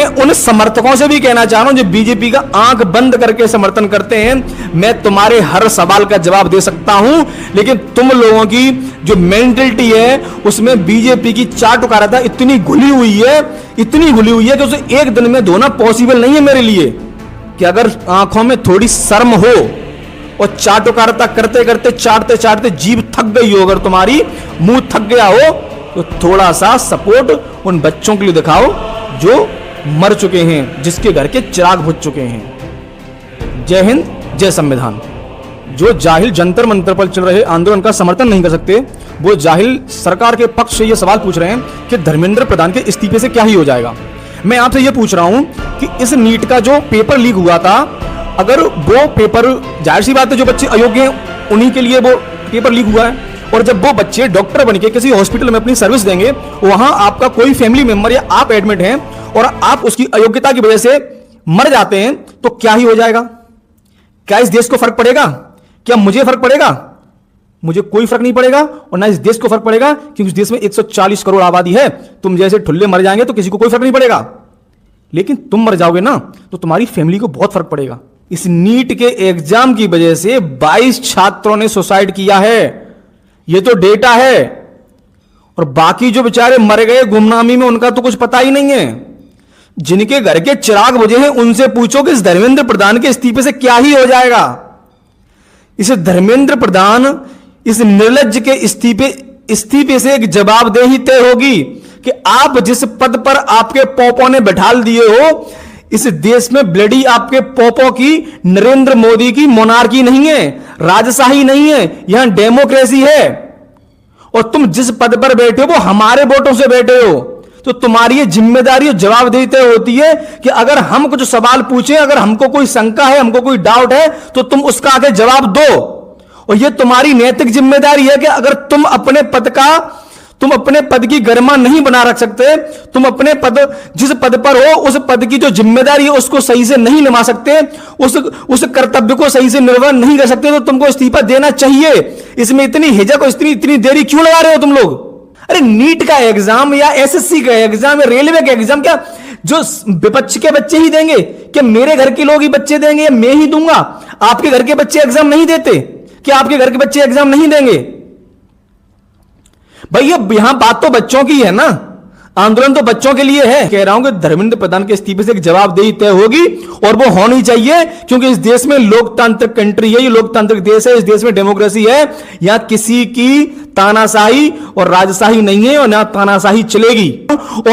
मैं उन समर्थकों से भी कहना चाह रहा हूं जो बीजेपी का आंख बंद करके समर्थन करते हैं, मैं तुम्हारे हर सवाल का जवाब दे सकता हूं, लेकिन तुम लोगों की जो मेंटलिटी है उसमें बीजेपी की चाटुकारिता इतनी घुली हुई है कि उसे एक दिन में धोना पॉसिबल नहीं है मेरे लिए। कि अगर आंखों में थोड़ी शर्म हो और चाटुकारिता करते करते चाटते चाटते जीभ थक गई हो, अगर तुम्हारी मुंह थक गया हो, तो थोड़ा सा सपोर्ट उन बच्चों के लिए दिखाओ जो मर चुके हैं, जिसके घर के चिराग बुझ चुके हैं। जय हिंद, जय संविधान। जो जाहिल जंतर मंतर पर चल रहे आंदोलन का समर्थन नहीं कर सकते, वो जाहिल सरकार के पक्ष से ये सवाल पूछ रहे हैं कि धर्मेंद्र प्रधान के इस्तीफे से क्या ही हो जाएगा। मैं आपसे ये पूछ रहा हूं कि इस नीट का जो पेपर लीक हुआ था, अगर वो पेपर, जाहिर सी बात है जो बच्चे अयोग्य हैं उन्हीं के लिए वो पेपर लीक हुआ है, और जब वो बच्चे डॉक्टर बनके किसी हॉस्पिटल में अपनी सर्विस देंगे, वहां आपका कोई फैमिली मेंबर या आप एडमिट हैं और आप उसकी अयोग्यता की वजह से मर जाते हैं, तो क्या ही हो जाएगा? क्या इस देश को फर्क पड़ेगा? क्या मुझे फर्क पड़ेगा? मुझे कोई फर्क नहीं पड़ेगा, और ना इस देश को फर्क पड़ेगा, क्योंकि इस देश में 140 करोड़ आबादी है। तुम जैसे ठुल्ले मर जाएंगे तो किसी को कोई फर्क नहीं पड़ेगा, लेकिन तुम मर जाओगे ना तो तुम्हारी फैमिली को बहुत फर्क पड़ेगा। इस नीट के एग्जाम की वजह से 22 छात्रों ने सुसाइड किया है, यह तो डेटा है, और बाकी जो बेचारे मर गए गुमनामी में, उनका तो कुछ पता ही नहीं है। जिनके घर के चिराग बुझे हैं उनसे पूछो कि इस धर्मेंद्र प्रधान के इस्तीफे से क्या ही हो जाएगा। इस धर्मेंद्र प्रधान, इस निर्लज्ज के इस्तीफे से एक जवाबदेही तय होगी कि आप जिस पद पर आपके पोपों ने बैठाल दिए हो, इस देश में ब्लडी आपके पोपों की, नरेंद्र मोदी की मोनार्की नहीं है, राजशाही नहीं है, यहां डेमोक्रेसी है। और तुम जिस पद पर बैठे हो वो हमारे वोटों से बैठे हो, तो तुम्हारी ये जिम्मेदारी और जवाबदेही तय होती है कि अगर हम कुछ सवाल पूछें, अगर हमको कोई शंका है, हमको कोई डाउट है, तो तुम उसका आगे जवाब दो। और ये तुम्हारी नैतिक जिम्मेदारी है कि अगर तुम अपने पद की गरिमा नहीं बना रख सकते, तुम अपने पद, जिस पद पर हो उस पद की जो जिम्मेदारी है उसको सही से नहीं निभा सकते, उस कर्तव्य को सही से निर्वहन नहीं कर सकते, तो तुमको इस्तीफा देना चाहिए। इसमें इतनी हिचक और इतनी देरी क्यों लगा रहे हो तुम लोग? अरे नीट का एग्जाम या एसएससी का एग्जाम या रेलवे का एग्जाम क्या जो विपक्ष के बच्चे ही देंगे? क्या मेरे घर के लोग ही बच्चे देंगे या मैं ही दूंगा? आपके घर के बच्चे एग्जाम नहीं देते? क्या आपके घर के बच्चे एग्जाम नहीं देंगे? भाई यहां बात तो बच्चों की है ना, आंदोलन तो बच्चों के लिए है। कह रहा हूं कि धर्मेंद्र प्रधान के इस्तीफे से एक जवाबदेही तय होगी, और वो होनी चाहिए, क्योंकि इस देश में लोकतांत्रिक कंट्री है, ये लोकतांत्रिक देश है, इस देश में डेमोक्रेसी है। यहां किसी की तानाशाही और राजशाही नहीं है, और ना तानाशाही चलेगी। और